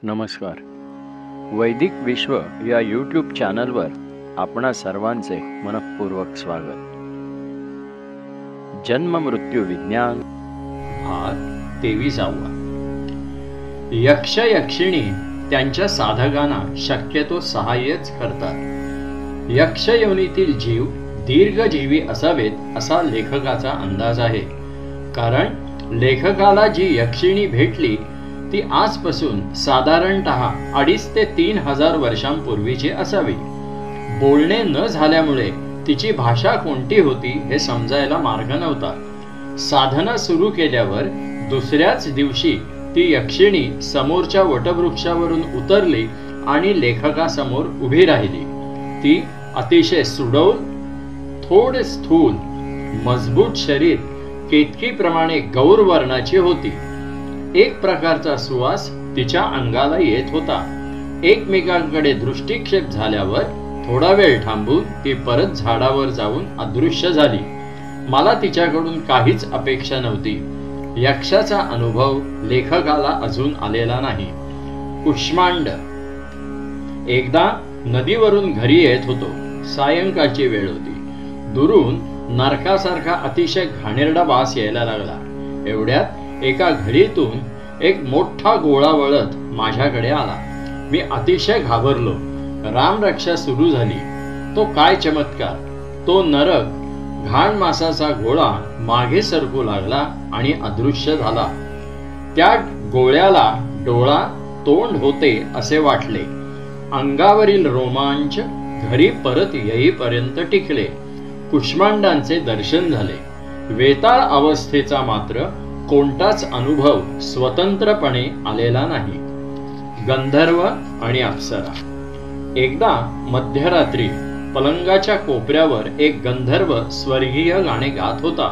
नमस्कार. वैदिक विश्व या यूट्यूब चॅनलवर आपणा सर्वांचे मनःपूर्वक स्वागत. जन्म मृत्यू विज्ञान भाग 23. यक्ष यक्षिणी त्यांच्या साधकांना शक्यतो सहाय्यच करतात. यक्ष योनीतील जीव दीर्घजीवी असावेत असा लेखकाचा अंदाज आहे. कारण लेखकाला जी यक्षिणी भेटली ती आजपासून साधारणतः 2,500 ते 3,000 वर्षांपूर्वीची असावी. बोलणे न झाल्यामुळे तिची भाषा कोणती होती हे समजायला मार्ग नव्हता. साधना सुरू केल्यावर दुसऱ्याच दिवशी ती यक्षिणी समोरच्या वटवृक्षावरून उतरली आणि लेखकासमोर उभी राहिली. ती अतिशय सुडौल, थोडे स्थूल, मजबूत शरीर, केतकीप्रमाणे गौरवर्णाची होती. एक प्रकारचा सुवास तिच्या अंगाला येत होता. एकमेकांकडे दृष्टिक्षेप झाल्यावर थोडा वेळ थांबून ती परत झाडावर जाऊन अदृश्य झाली. मला तिच्याकडून काहीच अपेक्षा नव्हती. यक्षाचा अनुभव लेखकाला अजून आलेला नाही. कुष्मांड. एकदा नदीवरून घरी येत होतो. सायंकाळची वेळ होती. दुरून नरकासारखा अतिशय घाणेरडा वास यायला लागला. एवढ्यात एका घडीतून एक मोठा गोळा वळत माझ्याकडे आला. मी अतिशय घाबरलो. रामरक्षा सुरू झाली. तो काय चमत्कार! तो नरक घाण मासाचा गोळा मागे सरकू लागला आणि अदृश्य झाला. त्या गोळ्याला डोळा तोंड होते असे वाटले. अंगावरील रोमांच घरी परत येईपर्यंत टिकले. कुष्मांडांचे दर्शन झाले. वेताळ अवस्थेचा मात्र कोणताच अनुभव स्वतंत्रपणे आलेला नाही. गंधर्व आणि अप्सरा. एकदा मध्यरात्री पलंगाच्या कोपऱ्यावर एक गंधर्व स्वर्गीय गाणे गात होता.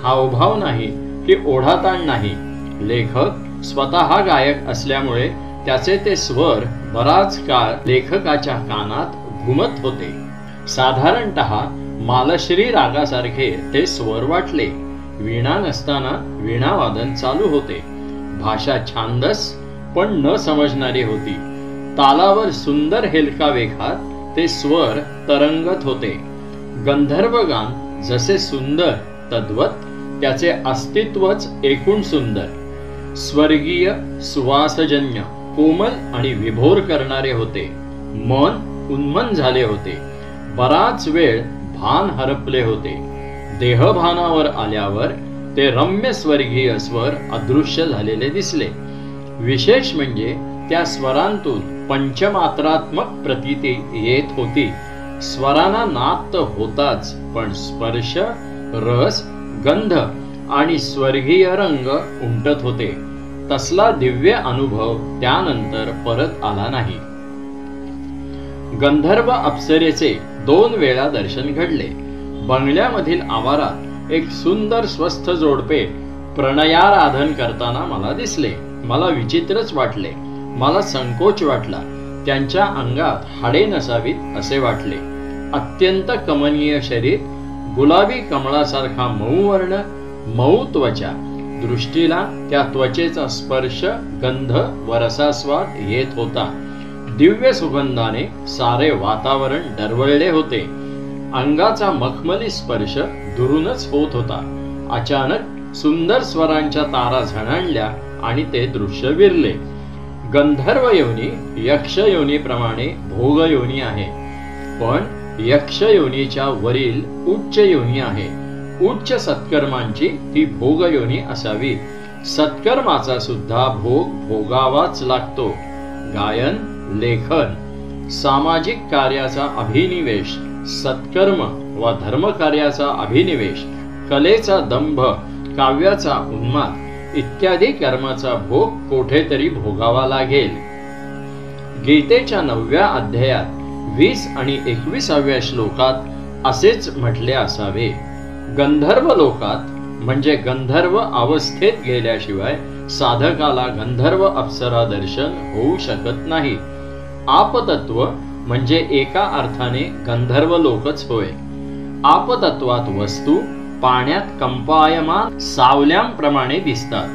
हावभाव नाही की ओढाताण नाही. लेखक स्वतः गायक असल्यामुळे त्याचे ते स्वर बराच काळ लेखकाच्या कानात घुमत होते. साधारणतः मालश्री रागासारखे ते स्वर वाटले. वीणा नसताना वीणावादन चालू होते. भाषा छानदस पण न समजणारी होती. तालावर सुंदर हेलकावेखात ते स्वर तरंगत होते. गंधर्वगान जसे सुंदर तद्वत त्याचे अस्तित्वच एकूण सुंदर. स्वर्गीय, सुवासजन्य, कोमल आणि विभोर करणारे होते. मन उन्मन झाले होते. बराच वेळ भान हरपले होते. देहभानावर आल्यावर ते रम्य स्वर्गीय स्वर अदृश्य झालेले दिसले. विशेष म्हणजे त्या स्वरांतून पंचमात्रात्मक प्रतीती येत होती. स्वरांना नाद होताच, पण स्पर्श, रस, गंध आणि स्वर्गीय रंग उमटत होते. तसला दिव्य अनुभव त्यानंतर परत आला नाही. गंधर्व अप्सरेचे 2 वेळा दर्शन घडले. बंगल्यामधील आवारात एक सुंदर स्वस्थ जोडपे प्रणयाराधन करताना मला दिसले. मला विचित्रच वाटले. मला संकोच वाटला. त्यांच्या अंगात हाडे नसावीत असे वाटले. अत्यंत कमनीय शरीर, गुलाबी कमळासारखा मऊ वर्ण, मऊ त्वचा. दृष्टीला त्या त्वचेचा स्पर्श, गंध व रसास्वाद येत होता. दिव्य सुगंधाने सारे वातावरण दरवळले होते. अंगाचा मखमली स्पर्श दुरूनच होत होता. अचानक सुंदर स्वरांच्या तारा झळाळल्या आणि ते दृश्य विरले. गंधर्व योनी यक्ष योनीप्रमाणे भोग योनी आहे, पण यक्ष योनीच्या वरील उच्च योनी आहे. उच्च सत्कर्मांची ती भोग योनी असावी. सत्कर्माचा सुद्धा भोग भोगावाच लागतो. गायन, लेखन, सामाजिक कार्याचा अभिनिवेश, सत्कर्म व धर्मकार्याचा अभिनिवेश, कलेचा दंभ, काव्याचा उन्माद इत्यादी कर्माचा भोग कोठेतरी भोगावा लागेल. गीतेच्या 9व्या अध्यायात 20 आणि 21व्या श्लोकात असेच म्हटले असावे. गंधर्व लोकात म्हणजे गंधर्व अवस्थेत गेल्याशिवाय साधकाला गंधर्व अप्सरा दर्शन होऊ शकत नाही. आपतत्व म्हणजे एका अर्थाने गंधर्व लोकच होय. आपतत्वात वस्तू पाण्यात कंपायमान सावल्यांप्रमाणे दिसतात.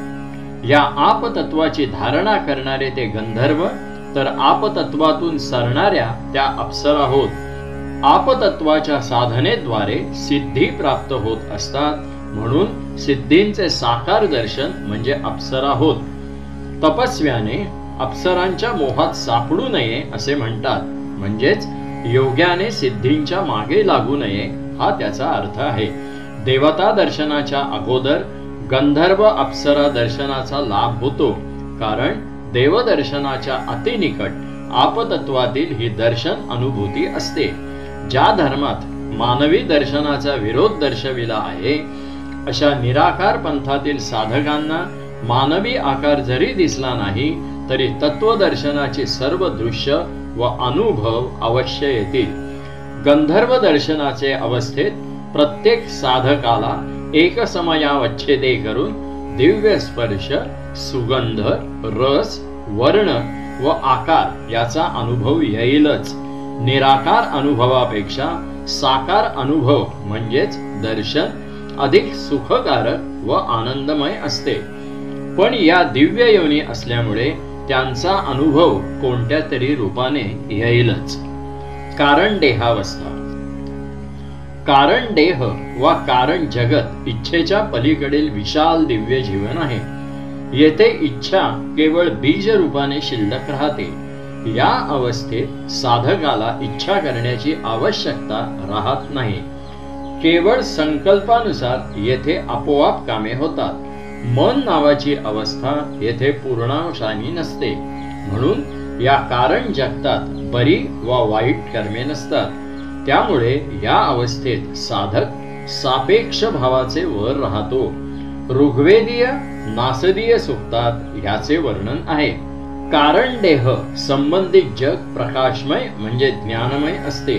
या आपतत्वाची धारणा करणारे ते गंधर्व, तर आपतत्वातून सरणाऱ्या त्या अप्सरा होत. आपतत्वाच्या साधनेद्वारे सिद्धी प्राप्त होत असतात, म्हणून सिद्धींचे साकार दर्शन म्हणजे अप्सरा होत. तपस्व्याने अप्सरांच्या मोहात सापडू नये असे म्हणतात, म्हणजेच योग्याने सिद्धींच्या मागे लागू नये हा त्याचा अर्थ आहे. देवता दर्शनाच्या अगोदर गंधर्व अप्सरा दर्शनाचा लाभ होतो, कारण देवदर्शनाच्या अतिनिकट आपतत्वातील ही दर्शन अनुभूती असते. ज्या धर्मात मानवी दर्शनाचा विरोध दर्शविला आहे, अशा निराकार पंथातील साधकांना मानवी आकार जरी दिसला नाही तरी तत्वदर्शनाचे सर्व दृश्य व अनुभव अवश्य येतील. गंधर्व दर्शनाचे अवस्थेत प्रत्येक साधकाला एकसमयावच्छेदे करून दिव्य स्पर्श, सुगंध, रस, वर्ण व आकार याचा अनुभव येईलच. निराकार अनुभवापेक्षा साकार अनुभव म्हणजेच दर्शन अधिक सुखकारक व आनंदमय असते. पण या दिव्य योनी असल्यामुळे त्यांचा अनुभव कोणत्या तरी रूपाने येईलच. कारण देहावस्था. कारण देह वा कारण जगत इच्छेच्या पलीकडील विशाल दिव्य जीवन आहे. येथे इच्छा केवळ बीज रूपाने शिल्लक राहते. या अवस्थेत साधकाला इच्छा करण्याची आवश्यकता राहत नाही. केवळ संकल्पानुसार येथे आपोआप कामे होतात. मन नावाची अवस्था येथे पूर्णांशाने नसते, म्हणून या कारण जगतात बरी व वाईट कर्मे नसतात. त्यामुळे या अवस्थेत साधक सापेक्ष भावाचे वर राहतो. ऋग्वेदीय नासदीय सूक्तात याचे वर्णन आहे. कारण देह संबंधित जग प्रकाशमय म्हणजे ज्ञानमय असते.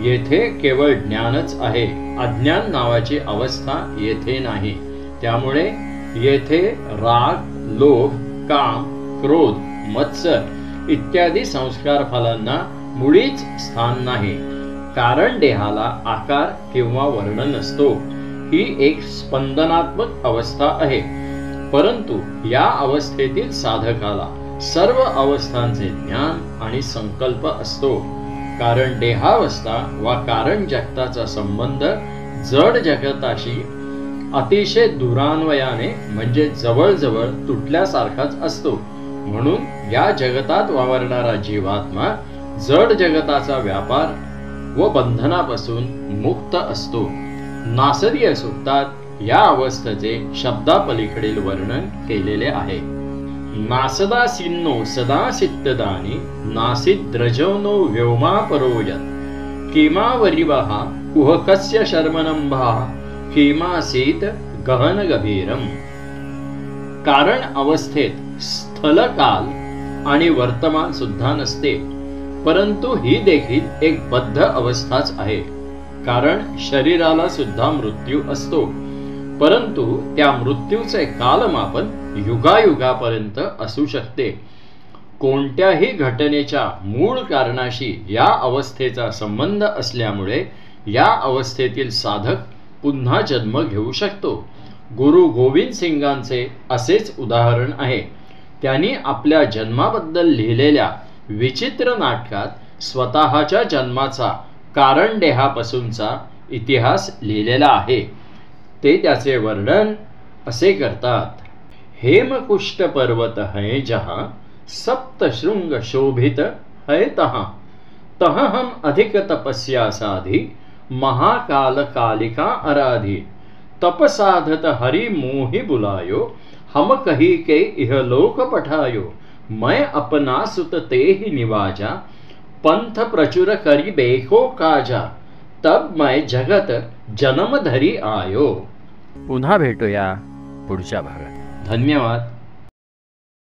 येथे केवळ ज्ञानच आहे, अज्ञान नावाची अवस्था येथे नाही. त्यामुळे येथे राग, लोभ, काम, क्रोध, मत्सर इत्यादी संस्कार फलांना मुळीच स्थान नाही. कारण देहाला आकार किंवा वर्ण नसतो. ही एक स्पंदनात्मक अवस्था आहे. परंतु या अवस्थेतील साधकाला सर्व अवस्थांचे ज्ञान आणि संकल्प असतो. कारण देहावस्था वा कारण जगताचा संबंध जड जगताशी अतिशय दुरान्वयाने म्हणजे जवळजवळ तुटल्यासारखाच असतो. म्हणून या जगतात वावरणारा जीवात्मा जड जगताचा व्यापार व बंधनापासून मुक्त असतो. नासदीय सूक्तात या अवस्थेचे शब्दापलीकडील वर्णन केलेले आहे. नासदासीन्नो सदा सिद्धदानी नासिद्रजोनो व्योमापरोयत् किमावरिवः कुहकस्य शर्मनंभः किमासीत गहन गभीरम. कारण अवस्थेत स्थल, काल आणि वर्तमान सुद्धा नसते, परंतु ही देखील एक बद्ध अवस्थाच आहे. कारण शरीराला सुद्धा मृत्यू असतो, परंतु त्या मृत्यूचे कालमापन युगायुगापर्यंत असू शकते. कोणत्याही घटनेच्या मूळ कारणाशी या अवस्थेचा संबंध असल्यामुळे या अवस्थेतील साधक पुन्हा जन्म घेऊ शकतो. गुरु गोविंद सिंगांचे असेच उदाहरण आहे. त्यांनी आपल्या जन्माबद्दल लिहिलेल्या विचित्र नाटकात स्वतःच्या जन्माचा कारण देहापासूनचा इतिहास लिहिलेला आहे. ते त्याचे वर्णन असे करतात. हेमकुष्ट पर्वत है जहाँ सप्त शृंग शोभित है तहाँ तह हम अधिक तपस्या साधी महाकाल कालिका आराधी तप साधत हरि मोहि बुलायो हम कही के इहलोक पठायो मैं अपना सुत ते ही निवाजा पंथ प्रचुर करी बेको काजा तब मैं जगत जन्म धरी आयो. पुन्हा भेटूया पुढच्या भागात. धन्यवाद.